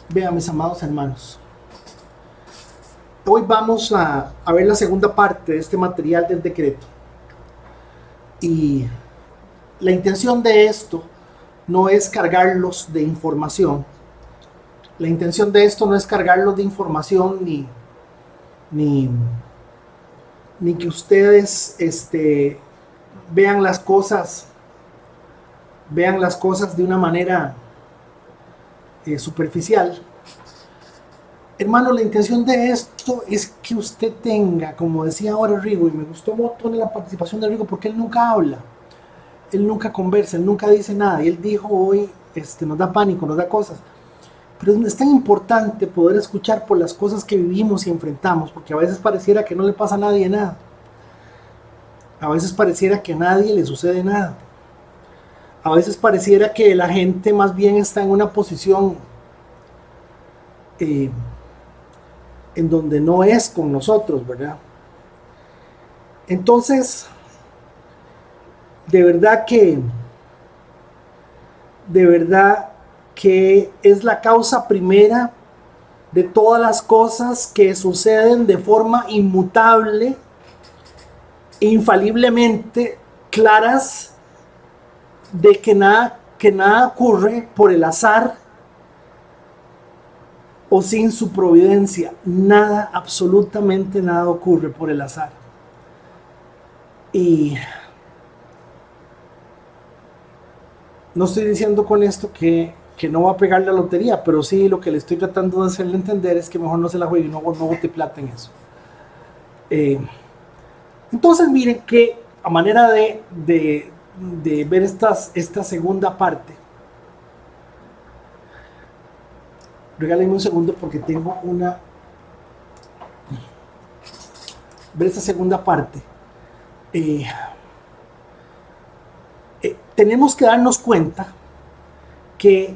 Vean, mis amados hermanos, hoy vamos a ver la segunda parte de este material del decreto. Y la intención de esto no es cargarlos de información. La intención de esto no es cargarlos de información ni, ni que ustedes vean las cosas de una manera superficial. Hermano, la intención de esto es que usted tenga, como decía ahora Rigo, y me gustó mucho la participación de Rigo porque él nunca habla, él nunca conversa, él nunca dice nada, y él dijo hoy, nos da pánico, nos da cosas, pero es tan importante poder escuchar por las cosas que vivimos y enfrentamos, porque a veces pareciera que no le pasa a nadie nada, a veces pareciera que a nadie le sucede nada, a veces pareciera que la gente más bien está en una posición en donde no es con nosotros, ¿verdad? Entonces, de verdad que es la causa primera de todas las cosas que suceden de forma inmutable, infaliblemente claras, de que nada ocurre por el azar o sin su providencia. Nada, absolutamente nada ocurre por el azar. Y no estoy diciendo con esto que no va a pegar la lotería, pero sí lo que le estoy tratando de hacerle entender es que mejor no se la juegue y no bote plata en eso. Entonces miren que a manera de ver esta segunda parte, regálenme un segundo porque tengo ver esta segunda parte. Tenemos que darnos cuenta que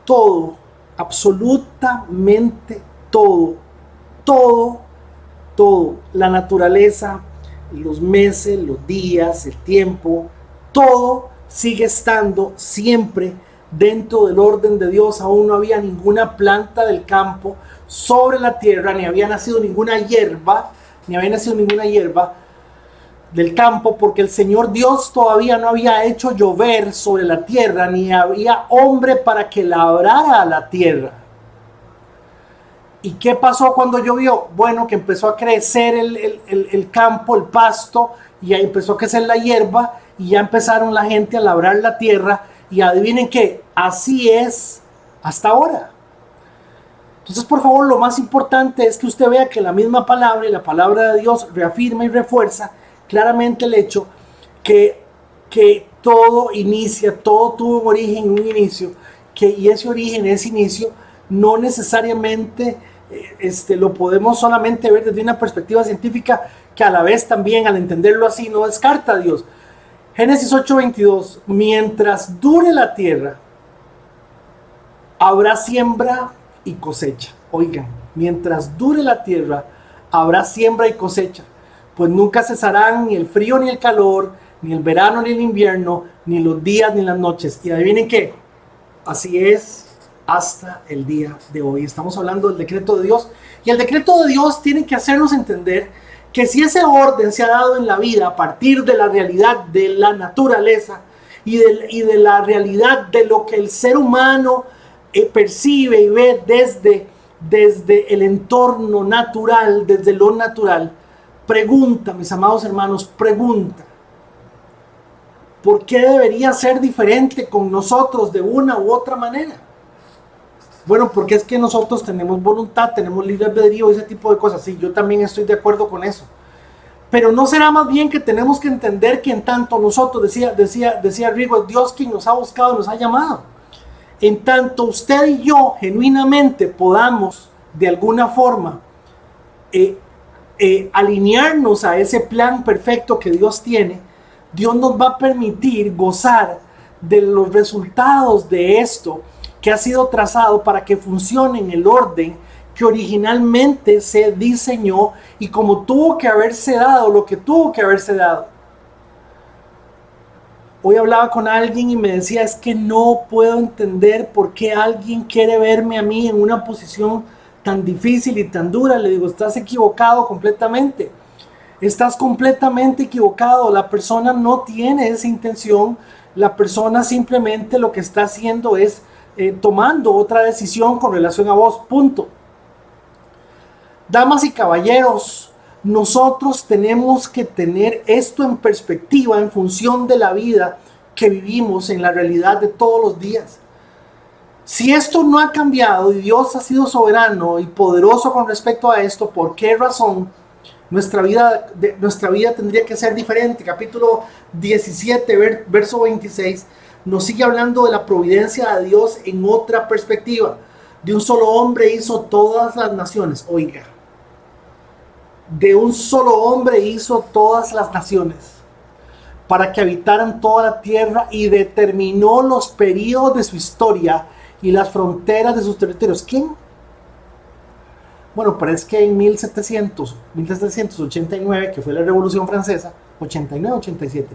todo, absolutamente todo, la naturaleza, los meses, los días, el tiempo, todo sigue estando siempre dentro del orden de Dios. Aún no había ninguna planta del campo sobre la tierra, ni había nacido ninguna hierba del campo, porque el Señor Dios todavía no había hecho llover sobre la tierra, ni había hombre para que labrara la tierra. ¿Y qué pasó cuando llovió? Bueno, que empezó a crecer el campo, el pasto, y ahí empezó a crecer la hierba, y ya empezaron la gente a labrar la tierra, y adivinen qué, así es hasta ahora. Entonces, por favor, lo más importante es que usted vea que la misma palabra y la palabra de Dios reafirma y refuerza claramente el hecho que todo inicia, todo tuvo un origen, un inicio, y ese origen, ese inicio, no necesariamente lo podemos solamente ver desde una perspectiva científica, que a la vez también, al entenderlo así, no descarta a Dios. Génesis 8:22, mientras dure la tierra, habrá siembra y cosecha. Oigan, mientras dure la tierra, habrá siembra y cosecha, pues nunca cesarán ni el frío ni el calor, ni el verano ni el invierno, ni los días ni las noches. Y adivinen qué, así es hasta el día de hoy. Estamos hablando del decreto de Dios, y el decreto de Dios tiene que hacernos entender que si ese orden se ha dado en la vida a partir de la realidad de la naturaleza y de la realidad de lo que el ser humano percibe y ve desde el entorno natural, desde lo natural, pregunta, mis amados hermanos, pregunta, ¿por qué debería ser diferente con nosotros de una u otra manera? Bueno, porque es que nosotros tenemos voluntad, tenemos libre albedrío, ese tipo de cosas. Sí, yo también estoy de acuerdo con eso. Pero ¿no será más bien que tenemos que entender que en tanto nosotros, decía Rigo, es Dios quien nos ha buscado, nos ha llamado? En tanto usted y yo genuinamente podamos de alguna forma alinearnos a ese plan perfecto que Dios tiene, Dios nos va a permitir gozar de los resultados de esto que ha sido trazado para que funcione en el orden que originalmente se diseñó y como tuvo que haberse dado lo que tuvo que haberse dado. Hoy hablaba con alguien y me decía, es que no puedo entender por qué alguien quiere verme a mí en una posición tan difícil y tan dura. Le digo, estás equivocado completamente. Estás completamente equivocado. La persona no tiene esa intención. La persona simplemente lo que está haciendo es tomando otra decisión con relación a vos. Punto. Damas y caballeros, nosotros tenemos que tener esto en perspectiva en función de la vida que vivimos en la realidad de todos los días. Si esto no ha cambiado y Dios ha sido soberano y poderoso con respecto a esto, ¿por qué razón nuestra vida tendría que ser diferente? Capítulo 17, verso 26, nos sigue hablando de la providencia de Dios en otra perspectiva. De un solo hombre hizo todas las naciones. Oiga, de un solo hombre hizo todas las naciones para que habitaran toda la tierra y determinó los periodos de su historia y las fronteras de sus territorios. ¿Quién? Bueno, parece que en 1789, que fue la Revolución Francesa, 89-87,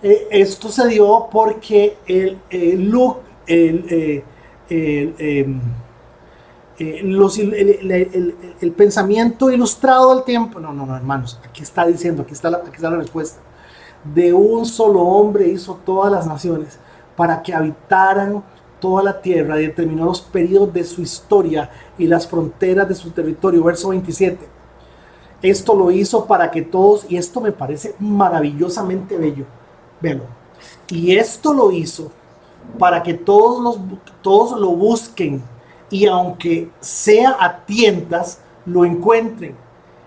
esto se dio porque el pensamiento ilustrado del tiempo, no, hermanos, aquí está diciendo, aquí está la respuesta. De un solo hombre hizo todas las naciones para que habitaran toda la tierra y determinó los periodos de su historia y las fronteras de su territorio. Verso 27. Esto lo hizo para que todos, y esto me parece maravillosamente bello, velo, y esto lo hizo para que todos lo busquen y aunque sea a tientas, lo encuentren.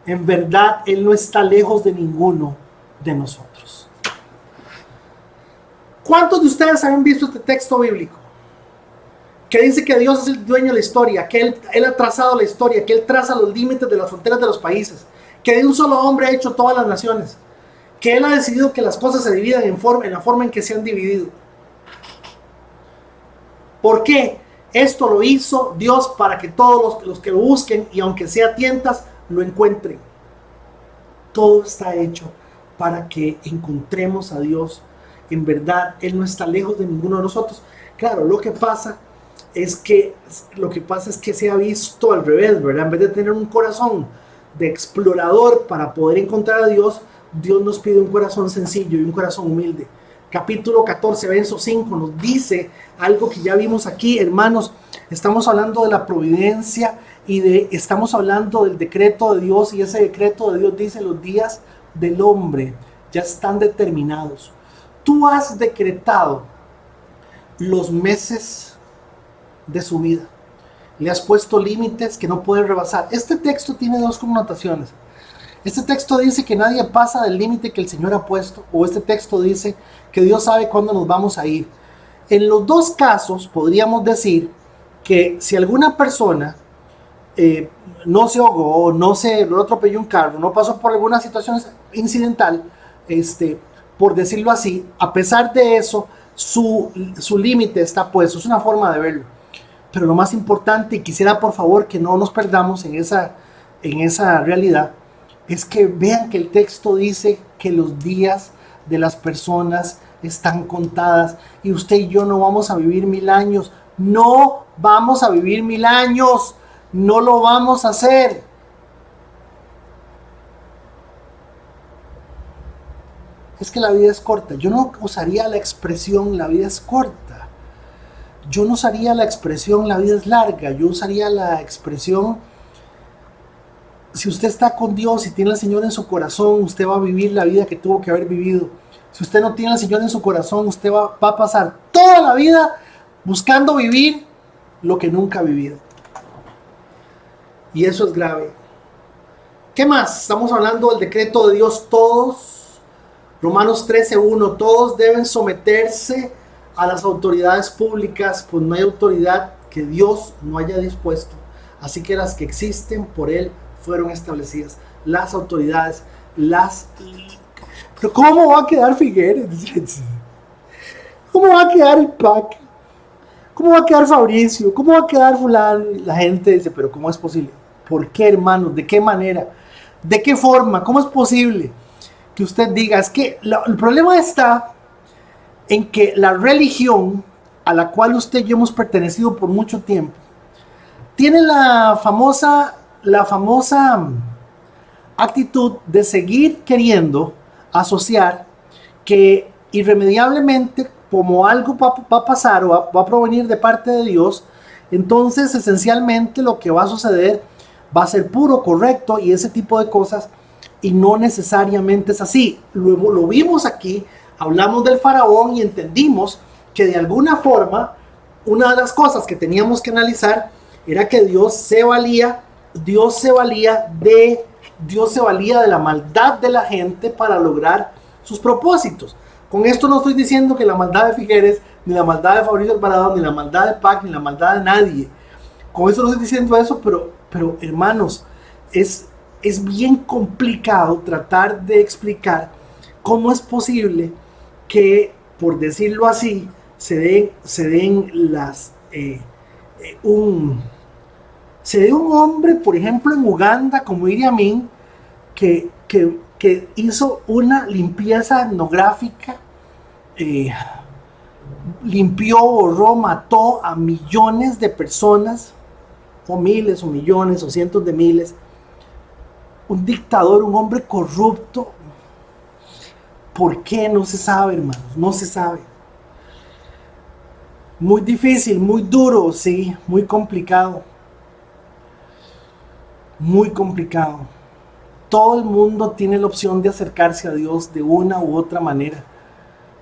En verdad, Él no está lejos de ninguno de nosotros. ¿Cuántos de ustedes han visto este texto bíblico? Que dice que Dios es el dueño de la historia, que Él ha trazado la historia, que Él traza los límites de las fronteras de los países, que de un solo hombre ha hecho todas las naciones, que Él ha decidido que las cosas se dividan en la forma en que se han dividido. ¿Por qué? Esto lo hizo Dios para que todos los que lo busquen y aunque sea a tientas, lo encuentren. Todo está hecho para que encontremos a Dios. En verdad, Él no está lejos de ninguno de nosotros. Claro, lo que pasa es que se ha visto al revés, ¿verdad? En vez de tener un corazón de explorador para poder encontrar a Dios, Dios nos pide un corazón sencillo y un corazón humilde. Capítulo 14, verso 5 nos dice algo que ya vimos aquí, hermanos. Estamos hablando de la providencia y estamos hablando del decreto de Dios, y ese decreto de Dios dice: los días del hombre ya están determinados. Tú has decretado los meses de su vida, le has puesto límites que no puede rebasar. Este texto tiene dos connotaciones. Este texto dice que nadie pasa del límite que el Señor ha puesto, o este texto dice que Dios sabe cuándo nos vamos a ir. En los dos casos podríamos decir que si alguna persona no se ahogó, no atropelló un carro, no pasó por alguna situación incidental, por decirlo así, a pesar de eso, su límite está puesto. Es una forma de verlo. Pero lo más importante, y quisiera por favor que no nos perdamos en esa realidad, es que vean que el texto dice que los días de las personas están contadas, y usted y yo no vamos a vivir 1000 años. No vamos a vivir 1000 años. No lo vamos a hacer. Es que la vida es corta. Yo no usaría la expresión la vida es corta. Yo no usaría la expresión la vida es larga. Yo usaría la expresión: si usted está con Dios y tiene al Señor en su corazón, usted va a vivir la vida que tuvo que haber vivido. Si usted no tiene al Señor en su corazón, usted va a pasar toda la vida buscando vivir lo que nunca ha vivido. Y eso es grave. ¿Qué más? Estamos hablando del decreto de Dios. Todos, Romanos 13:1, todos deben someterse a las autoridades públicas, pues no hay autoridad que Dios no haya dispuesto. Así que las que existen por Él fueron establecidas. Las autoridades, Pero ¿cómo va a quedar Figueres? ¿Cómo va a quedar el PAC? ¿Cómo va a quedar Fabricio? ¿Cómo va a quedar fulano? La gente dice: pero ¿cómo es posible? ¿Por qué, hermanos? ¿De qué manera? ¿De qué forma? ¿Cómo es posible que usted diga? Es que el problema está en que la religión a la cual usted y yo hemos pertenecido por mucho tiempo tiene la famosa actitud de seguir queriendo asociar que irremediablemente, como algo va a pasar o va a provenir de parte de Dios, entonces esencialmente lo que va a suceder va a ser puro, correcto y ese tipo de cosas, y no necesariamente es así. Luego lo vimos aquí, hablamos del faraón y entendimos que de alguna forma una de las cosas que teníamos que analizar era que Dios se valía de la maldad de la gente para lograr sus propósitos. Con esto no estoy diciendo que la maldad de Figueres, ni la maldad de Fabricio Alvarado, ni la maldad de Pac, ni la maldad de nadie. Con esto no estoy diciendo eso, pero hermanos, es bien complicado tratar de explicar cómo es posible que, por decirlo así, se den se dé un hombre, por ejemplo, en Uganda, como Idi Amin, que hizo una limpieza etnográfica, limpió, borró, mató a millones de personas, o miles, o millones, o cientos de miles. Un dictador, un hombre corrupto. ¿Por qué? No se sabe, hermanos, no se sabe. Muy difícil, muy duro, sí, muy complicado. Muy complicado. Todo el mundo tiene la opción de acercarse a Dios de una u otra manera,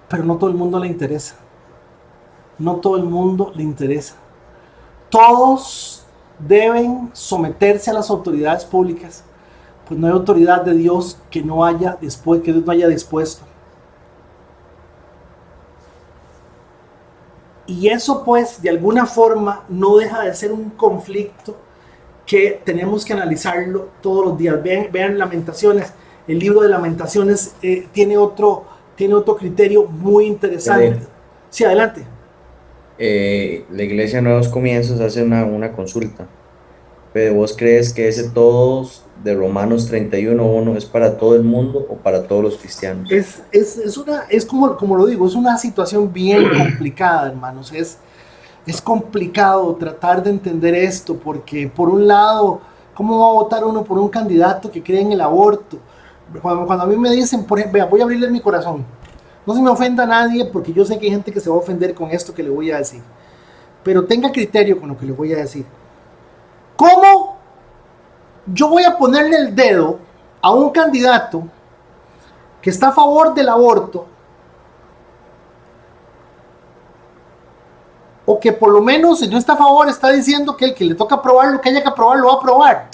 pero no todo el mundo le interesa. No todo el mundo le interesa. Todos deben someterse a las autoridades públicas, pues no hay autoridad de Dios que Dios no haya dispuesto. Y eso, pues, de alguna forma no deja de ser un conflicto que tenemos que analizarlo todos los días. Vean Lamentaciones, el libro de Lamentaciones tiene otro criterio muy interesante. Sí, adelante. La Iglesia Nuevos Comienzos hace una consulta. Pero ¿vos crees que ese todos de Romanos 31:1 es para todo el mundo o para todos los cristianos? Es como lo digo, es una situación bien complicada, hermanos. Es complicado tratar de entender esto, porque por un lado, ¿cómo va a votar uno por un candidato que cree en el aborto? Cuando a mí me dicen, por ejemplo, vea, voy a abrirle mi corazón, no se me ofenda a nadie, porque yo sé que hay gente que se va a ofender con esto que le voy a decir, pero tenga criterio con lo que le voy a decir. ¿Cómo yo voy a ponerle el dedo a un candidato que está a favor del aborto, o que por lo menos, si no está a favor, está diciendo que el que le toca aprobar lo que haya que aprobar lo va a aprobar?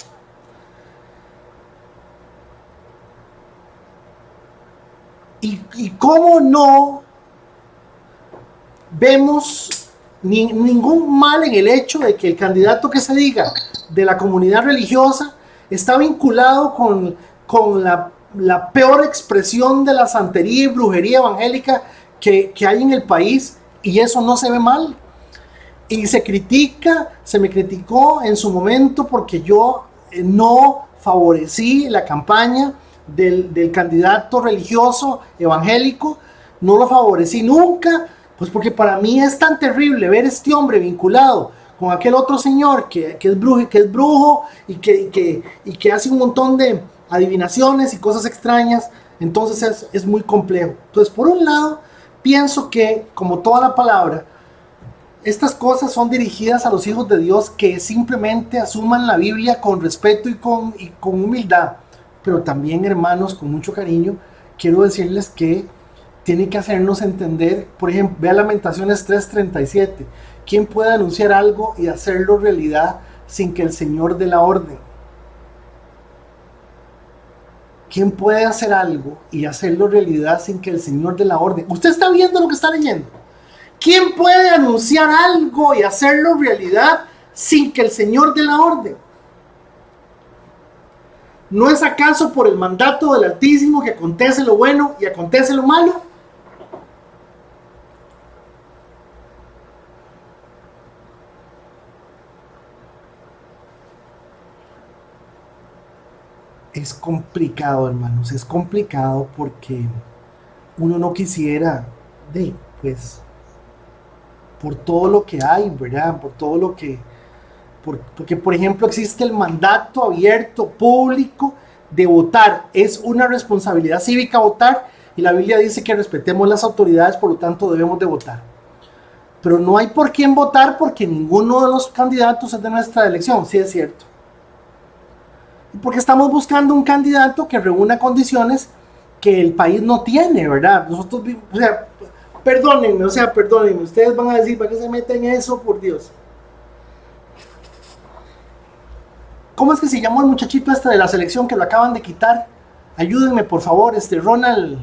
Y cómo no vemos ningún mal en el hecho de que el candidato que se diga de la comunidad religiosa está vinculado con la peor expresión de la santería y brujería evangélica que hay en el país, y eso no se ve mal. Y se me criticó en su momento porque yo no favorecí la campaña del candidato religioso evangélico, no lo favorecí nunca, pues porque para mí es tan terrible ver a este hombre vinculado con aquel otro señor que es brujo y que hace un montón de adivinaciones y cosas extrañas. Entonces es muy complejo. Entonces, por un lado, pienso que, como toda la palabra, estas cosas son dirigidas a los hijos de Dios que simplemente asuman la Biblia con respeto y con humildad. Pero también, hermanos, con mucho cariño, quiero decirles que tiene que hacernos entender. Por ejemplo, vea Lamentaciones 3:37. ¿Quién puede anunciar algo y hacerlo realidad sin que el Señor dé la orden? ¿Quién puede hacer algo y hacerlo realidad sin que el Señor dé la orden? ¿Usted está viendo lo que está leyendo? ¿Quién puede anunciar algo y hacerlo realidad sin que el Señor dé la orden? ¿No es acaso por el mandato del Altísimo que acontece lo bueno y acontece lo malo? Es complicado, hermanos, es complicado porque uno no quisiera pues, por todo lo que hay, ¿verdad? Por todo lo que... porque, por ejemplo, existe el mandato abierto, público, de votar. Es una responsabilidad cívica votar, y la Biblia dice que respetemos las autoridades, por lo tanto debemos de votar. Pero no hay por quién votar porque ninguno de los candidatos es de nuestra elección, sí es cierto. Porque estamos buscando un candidato que reúna condiciones que el país no tiene, ¿verdad? Nosotros, o sea, perdónenme, ustedes van a decir, ¿para qué se meten en eso? Por Dios. ¿Cómo es que se llamó el muchachito este de la selección que lo acaban de quitar? Ayúdenme, por favor, Ronald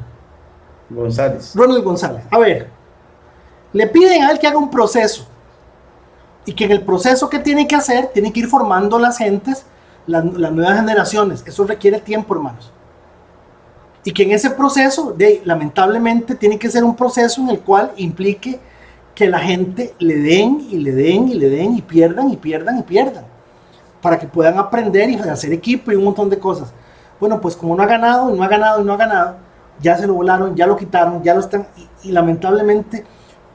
González. A ver, le piden a él que haga un proceso, y que en el proceso que tiene que hacer, tiene que ir formando las gentes, las nuevas generaciones. Eso requiere tiempo, hermanos. Y que en ese proceso, lamentablemente, tiene que ser un proceso en el cual implique que la gente le den y le den y le den y pierdan y pierdan y pierdan, para que puedan aprender y hacer equipo y un montón de cosas. Bueno, pues como no ha ganado y no ha ganado y no ha ganado, ya se lo volaron, ya lo quitaron, ya lo están, y lamentablemente,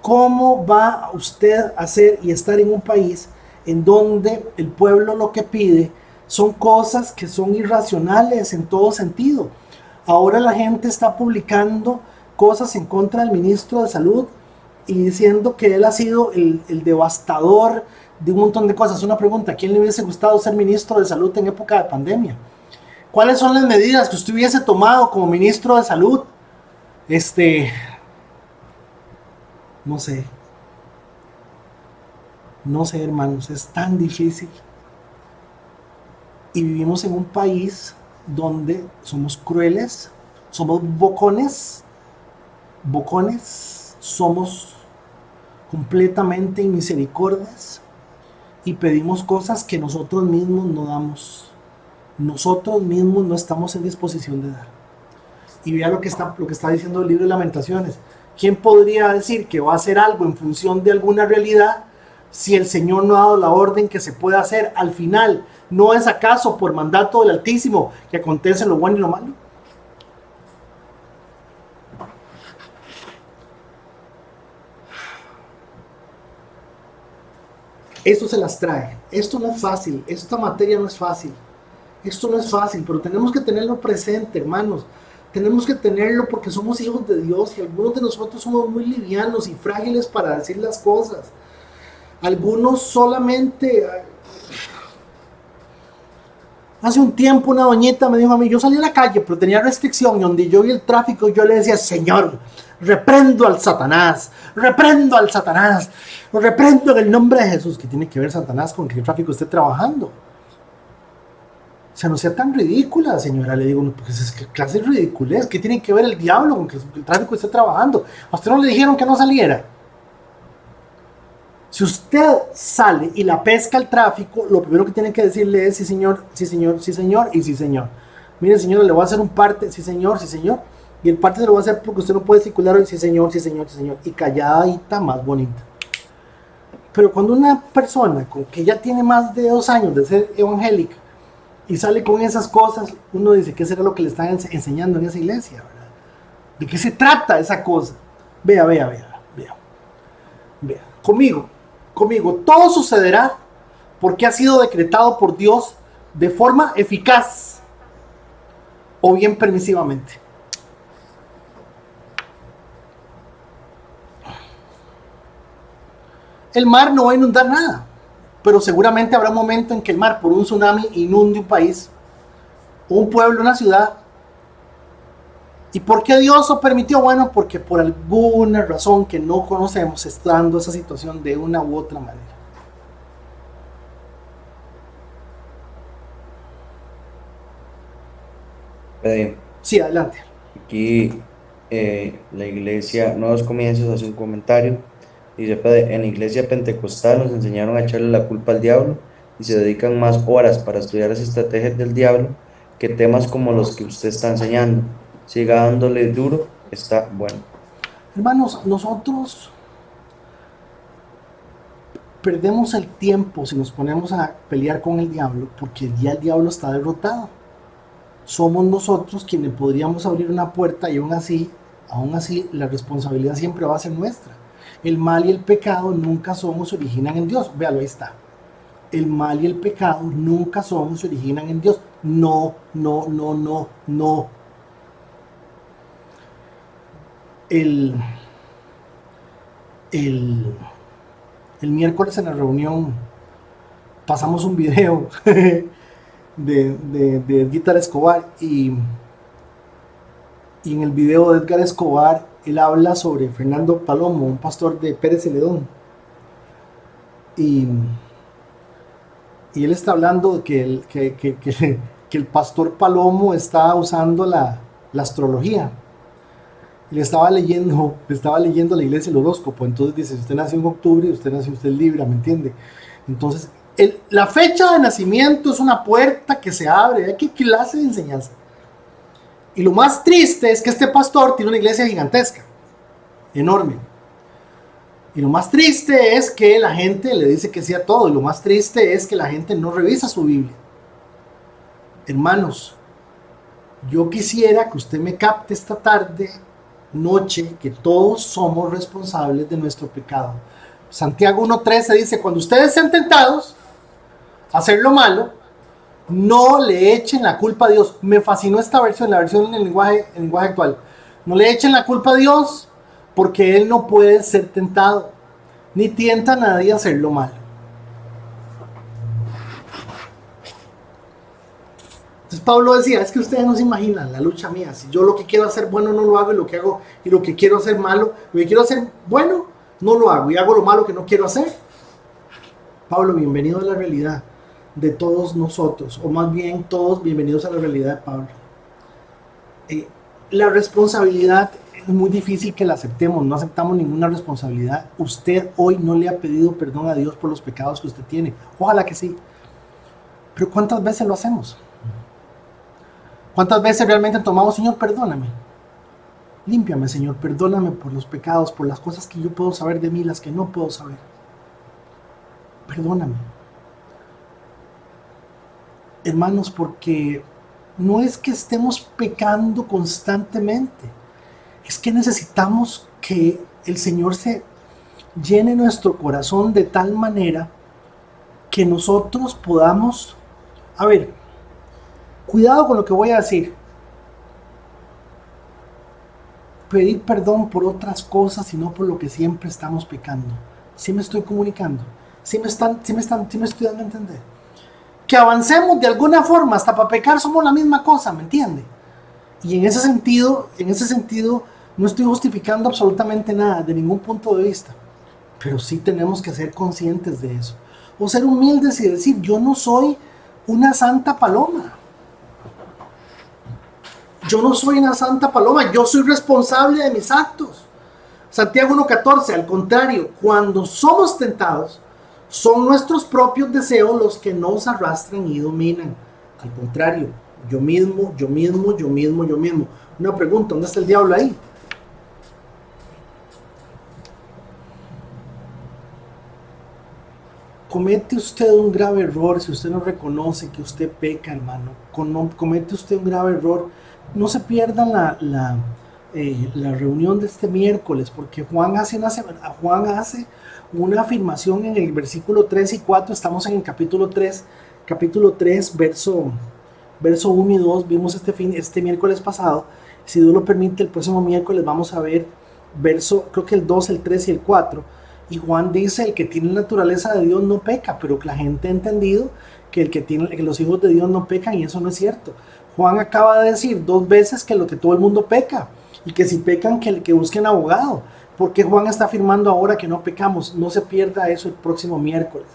¿cómo va usted a hacer y estar en un país en donde el pueblo lo que pide son cosas que son irracionales en todo sentido? Ahora la gente está publicando cosas en contra del ministro de Salud y diciendo que él ha sido el devastador de un montón de cosas. Una pregunta: ¿a quién le hubiese gustado ser ministro de Salud en época de pandemia? ¿Cuáles son las medidas que usted hubiese tomado como ministro de Salud? No sé, hermanos, es tan difícil. Y vivimos en un país donde somos crueles, somos bocones, somos completamente inmisericordias, y pedimos cosas que nosotros mismos no damos. Nosotros mismos no estamos en disposición de dar. Y vea lo que está diciendo el libro de Lamentaciones. ¿Quién podría decir que va a hacer algo en función de alguna realidad si el Señor no ha dado la orden que se pueda hacer? Al final, ¿no es acaso por mandato del Altísimo que acontece lo bueno y lo malo? Esto se las trae. Esto no es fácil. Esta materia no es fácil. Esto no es fácil, pero tenemos que tenerlo presente, hermanos. Tenemos que tenerlo porque somos hijos de Dios, y algunos de nosotros somos muy livianos y frágiles para decir las cosas. Algunos solamente... Hace un tiempo una doñita me dijo a mí, yo salí a la calle, pero tenía restricción, y donde yo vi el tráfico, yo le decía: Señor, reprendo al Satanás, reprendo en el nombre de Jesús. ¿Qué tiene que ver Satanás con que el tráfico esté trabajando? O sea, no sea tan ridícula, señora. Le digo, no, pues es que clase de ridiculez. ¿Qué tiene que ver el diablo con que el tráfico esté trabajando? ¿A usted no le dijeron que no saliera? Si usted sale y la pesca el tráfico, lo primero que tiene que decirle es: sí señor, sí señor, sí señor y sí señor. Mire, señora, le voy a hacer un parte, sí señor, sí señor. Y el parte se lo voy a hacer porque usted no puede circular hoy, sí señor, sí señor, sí señor. Y calladita, más bonita. Pero cuando una persona con que ya tiene más de 2 años de ser evangélica y sale con esas cosas, uno dice: ¿qué será lo que le están enseñando en esa iglesia, verdad? ¿De qué se trata esa cosa? Vea. Conmigo, todo sucederá porque ha sido decretado por Dios de forma eficaz o bien permisivamente. El mar no va a inundar nada, pero seguramente habrá un momento en que el mar, por un tsunami, inunde un país, un pueblo, una ciudad. ¿Y por qué Dios lo permitió? Bueno, porque por alguna razón que no conocemos está dando esa situación de una u otra manera. Sí, adelante. Aquí la iglesia Nuevos Comienzos hace un comentario. Dice: en la iglesia pentecostal nos enseñaron a echarle la culpa al diablo y se dedican más horas para estudiar las estrategias del diablo que temas como los que usted está enseñando. Siga dándole duro, está bueno. Hermanos, nosotros perdemos el tiempo si nos ponemos a pelear con el diablo, porque ya el diablo está derrotado. Somos nosotros quienes podríamos abrir una puerta y aún así aún así la responsabilidad siempre va a ser nuestra. El mal y el pecado nunca son o se originan en Dios. Véalo, ahí está. El mal y el pecado nunca son o se originan en Dios. No, no, no, no, no. El miércoles en la reunión pasamos un video de Edgar Escobar y en el video de Edgar Escobar él habla sobre Fernando Palomo, un pastor de Pérez Celedón, y él está hablando de que el pastor Palomo está usando la astrología. Y le estaba leyendo la iglesia el horóscopo. Entonces dice, si usted nació en octubre, usted es Libra, ¿me entiende? Entonces, la fecha de nacimiento es una puerta que se abre. ¿Qué clase de enseñanza? Y lo más triste es que este pastor tiene una iglesia gigantesca, enorme. Y lo más triste es que la gente le dice que sí a todo. Y lo más triste es que la gente no revisa su Biblia. Hermanos, yo quisiera que usted me capte esta tarde, noche, que todos somos responsables de nuestro pecado. Santiago 1:13 dice, cuando ustedes sean tentados a hacer lo malo, no le echen la culpa a Dios. Me fascinó esta versión, la versión en el lenguaje actual. No le echen la culpa a Dios, porque Él no puede ser tentado, ni tienta a nadie a hacer lo malo. Entonces Pablo decía, es que ustedes no se imaginan la lucha mía. Si yo lo que quiero hacer bueno no lo hago, y lo que hago, y lo que quiero hacer malo, lo que quiero hacer bueno no lo hago, y hago lo malo que no quiero hacer. Pablo, bienvenido a la realidad de todos nosotros, o más bien todos bienvenidos a la realidad de Pablo. La responsabilidad es muy difícil que la aceptemos, no aceptamos ninguna responsabilidad. Usted hoy no le ha pedido perdón a Dios por los pecados que usted tiene, ojalá que sí, pero ¿cuántas veces lo hacemos? ¿Cuántas veces realmente tomamos, Señor, perdóname? Límpiame, Señor, perdóname por los pecados, por las cosas que yo puedo saber de mí, las que no puedo saber. Perdóname. Hermanos, porque no es que estemos pecando constantemente, es que necesitamos que el Señor se llene nuestro corazón de tal manera que nosotros podamos, cuidado con lo que voy a decir, pedir perdón por otras cosas y no por lo que siempre estamos pecando. ¿Sí me estoy comunicando? ¿Sí me estoy dando a entender? Que avancemos de alguna forma, hasta para pecar somos la misma cosa, ¿me entiende? Y en ese sentido, no estoy justificando absolutamente nada, de ningún punto de vista. Pero sí tenemos que ser conscientes de eso. O ser humildes y decir, yo no soy una santa paloma. Yo no soy una santa paloma, yo soy responsable de mis actos. Santiago 1:14, al contrario, cuando somos tentados, son nuestros propios deseos los que nos arrastran y dominan. Al contrario, yo mismo. Una pregunta, ¿dónde está el diablo ahí? Comete usted un grave error si usted no reconoce que usted peca, hermano. Comete usted un grave error. No se pierdan la reunión de este miércoles, porque Juan hace una afirmación en el versículo 3 y 4. Estamos en el capítulo 3, verso 1 y 2. Vimos este miércoles pasado. Si Dios lo permite, el próximo miércoles vamos a ver creo que el 2, el 3 y el 4. Y Juan dice, el que tiene la naturaleza de Dios no peca, pero que la gente ha entendido que que los hijos de Dios no pecan, y eso no es cierto. Juan acaba de decir 2 veces que todo el mundo peca, y que si pecan que busquen abogado. Porque Juan está afirmando ahora que no pecamos. No se pierda eso el próximo miércoles.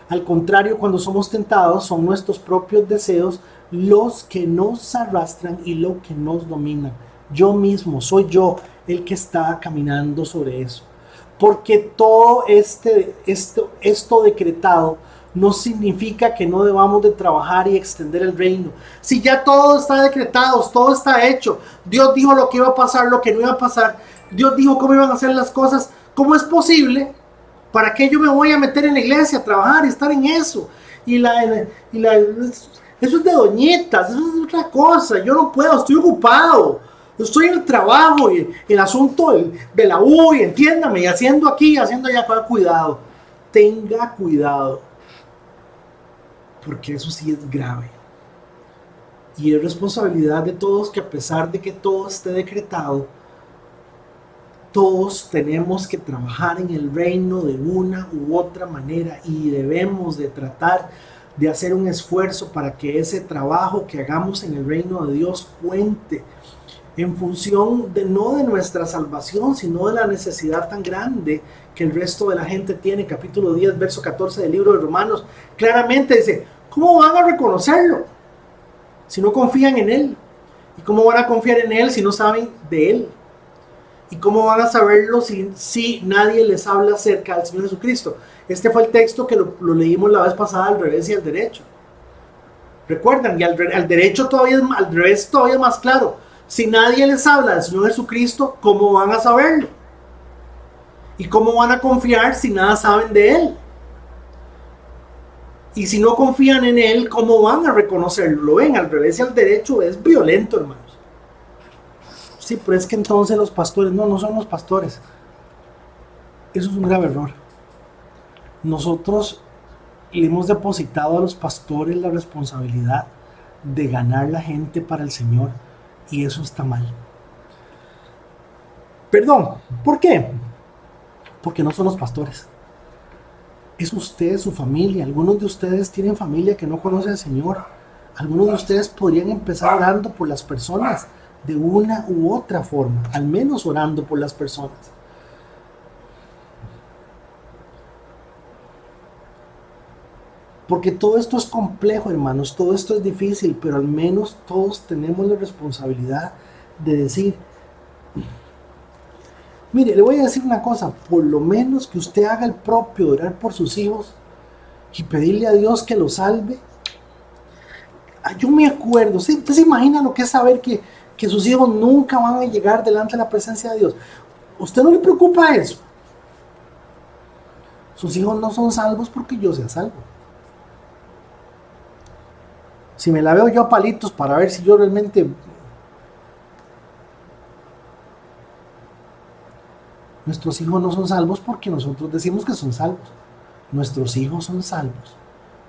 Al contrario, cuando somos tentados, son nuestros propios deseos los que nos arrastran y lo que nos dominan. Soy yo el que está caminando sobre eso. Porque todo esto decretado no significa que no debamos de trabajar y extender el reino. Si ya todo está decretado, todo está hecho, Dios dijo lo que iba a pasar, lo que no iba a pasar, Dios dijo cómo iban a hacer las cosas, ¿cómo es posible? ¿Para qué yo me voy a meter en la iglesia a trabajar y estar en eso? Eso es de doñitas, eso es otra cosa, yo no puedo, estoy ocupado. Yo estoy en el trabajo y el asunto de la U, y entiéndame, y haciendo aquí, haciendo allá. Cuidado, tenga cuidado, porque eso sí es grave. Y es responsabilidad de todos que, a pesar de que todo esté decretado, todos tenemos que trabajar en el reino de una u otra manera, y debemos de tratar de hacer un esfuerzo para que ese trabajo que hagamos en el reino de Dios cuente, en función de no de nuestra salvación, sino de la necesidad tan grande que el resto de la gente tiene. Capítulo 10, verso 14 del libro de Romanos, claramente dice: ¿cómo van a reconocerlo si no confían en Él? ¿Y cómo van a confiar en Él si no saben de Él? ¿Y cómo van a saberlo si nadie les habla acerca del Señor Jesucristo? Este fue el texto que lo leímos la vez pasada, al revés y al derecho. Recuerdan, y al derecho todavía al revés todavía es más claro. Si nadie les habla del Señor Jesucristo, ¿cómo van a saberlo? ¿Y cómo van a confiar si nada saben de Él? Y si no confían en Él, ¿cómo van a reconocerlo? Lo ven, al revés y al derecho es violento, hermanos. Sí, pero es que entonces los pastores, no son los pastores. Eso es un grave error. Nosotros le hemos depositado a los pastores la responsabilidad de ganar la gente para el Señor, y eso está mal. Perdón, ¿por qué? Porque no son los pastores. Es usted, su familia. Algunos de ustedes tienen familia que no conoce al Señor. Algunos de ustedes podrían empezar orando por las personas de una u otra forma, al menos orando por las personas. Porque todo esto es complejo, hermanos, todo esto es difícil, pero al menos todos tenemos la responsabilidad de decir: mire, le voy a decir una cosa, por lo menos que usted haga el propio, orar por sus hijos y pedirle a Dios que los salve. Yo me acuerdo, ¿sí? ¿Usted se imagina lo que es saber que sus hijos nunca van a llegar delante de la presencia de Dios? ¿Usted no le preocupa eso? Sus hijos no son salvos porque yo sea salvo. Si me la veo yo a palitos para ver si yo realmente... Nuestros hijos no son salvos porque nosotros decimos que son salvos. Nuestros hijos son salvos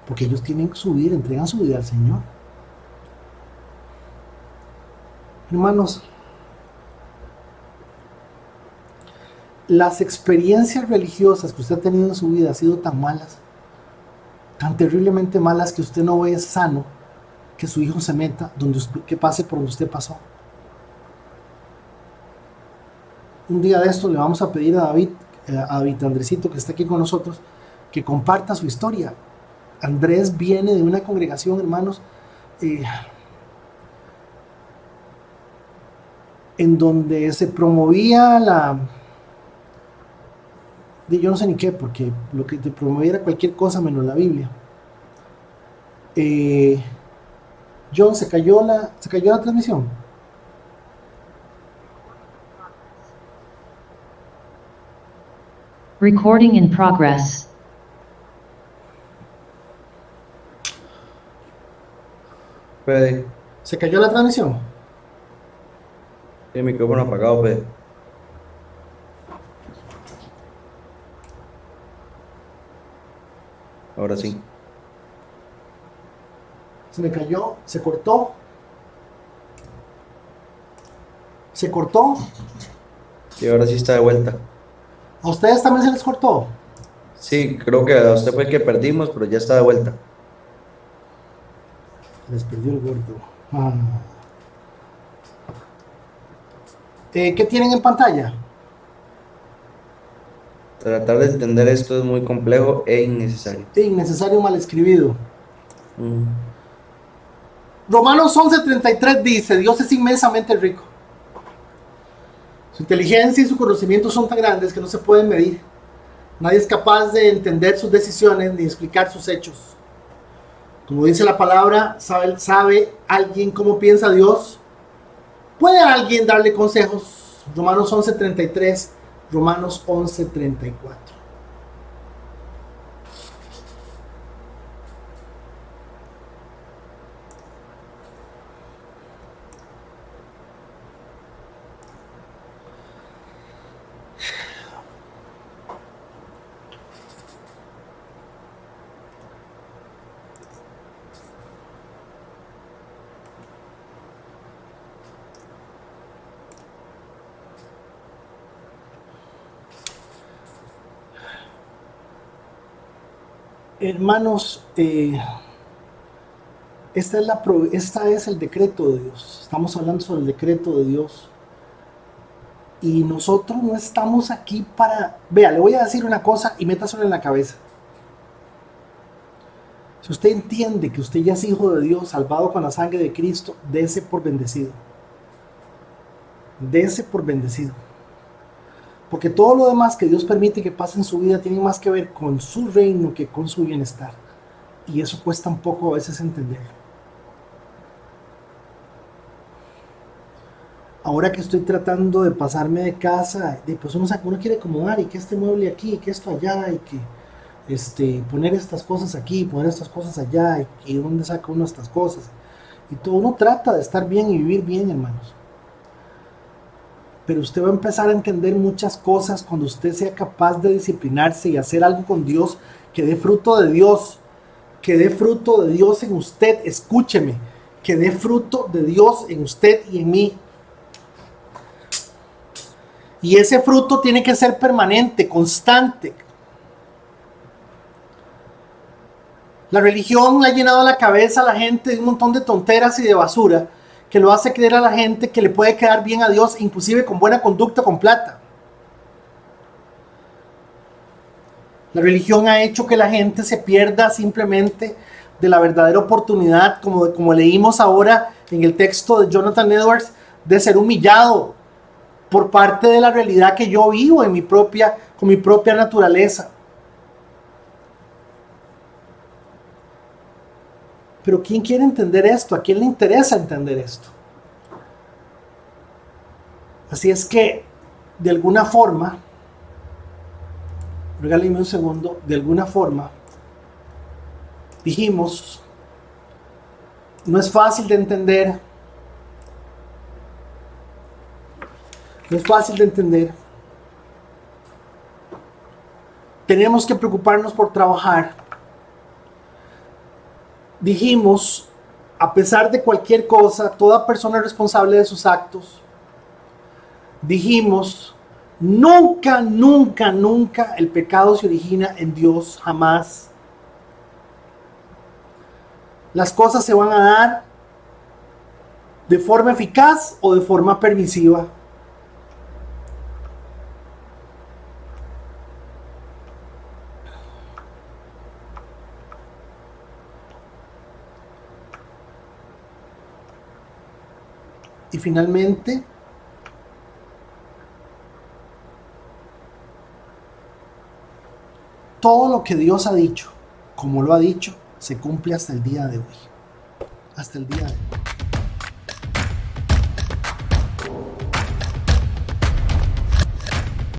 porque ellos tienen su vida, entregan su vida al Señor. Hermanos, las experiencias religiosas que usted ha tenido en su vida han sido tan malas, tan terriblemente malas, que usted no ve sano que su hijo se meta, que pase por donde usted pasó. Un día de esto le vamos a pedir a David Andresito, que está aquí con nosotros, que comparta su historia. Andrés viene de una congregación, hermanos, en donde se promovía yo no sé ni qué, porque lo que te promovía era cualquier cosa menos la Biblia. John, se cayó la transmisión. Recording in progress. Fede, ¿Se cayó la transmisión? tiene el micrófono apagado, Fede. Ahora sí. Se me cayó, se cortó. Se cortó. Y ahora sí está de vuelta. ¿A ustedes también se les cortó? Sí, creo que a usted fue el que perdimos, pero ya está de vuelta. Les perdió el gordo. ¿Qué tienen en pantalla? Tratar de entender esto es muy complejo e innecesario. Innecesario, mal escribido. Mm. Romanos 11:33 dice: Dios es inmensamente rico. Su inteligencia y su conocimiento son tan grandes que no se pueden medir. Nadie es capaz de entender sus decisiones ni explicar sus hechos. Como dice la palabra, ¿sabe alguien cómo piensa Dios? ¿Puede alguien darle consejos? Romanos 11:33, Romanos 11:34. Hermanos, esta es el decreto de Dios. Estamos hablando sobre el decreto de Dios. Y nosotros no estamos aquí para... Vea, le voy a decir una cosa y métaselo en la cabeza. Si usted entiende que usted ya es hijo de Dios, salvado con la sangre de Cristo, dése por bendecido. Dése por bendecido. Porque todo lo demás que Dios permite que pase en su vida tiene más que ver con su reino que con su bienestar. Y eso cuesta un poco a veces entenderlo. Ahora que estoy tratando de pasarme de casa, pues uno quiere acomodar y que este mueble aquí, y que esto allá, y que poner estas cosas aquí, poner estas cosas allá, y dónde saca uno estas cosas. Y todo uno trata de estar bien y vivir bien, hermanos. Pero usted va a empezar a entender muchas cosas cuando usted sea capaz de disciplinarse y hacer algo con Dios que dé fruto de Dios, que dé fruto de Dios en usted. Escúcheme, que dé fruto de Dios en usted y en mí. Y ese fruto tiene que ser permanente, constante. La religión le ha llenado la cabeza a la gente de un montón de tonteras y de basura que lo hace creer a la gente que le puede quedar bien a Dios, inclusive con buena conducta, con plata. La religión ha hecho que la gente se pierda simplemente de la verdadera oportunidad, como leímos ahora en el texto de Jonathan Edwards, de ser humillado por parte de la realidad que yo vivo con mi propia naturaleza. Pero ¿quién quiere entender esto? ¿A quién le interesa entender esto? Así es que, de alguna forma, regáleme un segundo, de alguna forma, dijimos, no es fácil de entender, tenemos que preocuparnos por trabajar. Dijimos, a pesar de cualquier cosa, toda persona es responsable de sus actos. Dijimos, nunca el pecado se origina en Dios, jamás. Las cosas se van a dar de forma eficaz o de forma permisiva. Y finalmente, todo lo que Dios ha dicho, como lo ha dicho, se cumple hasta el día de hoy. Hasta el día de hoy.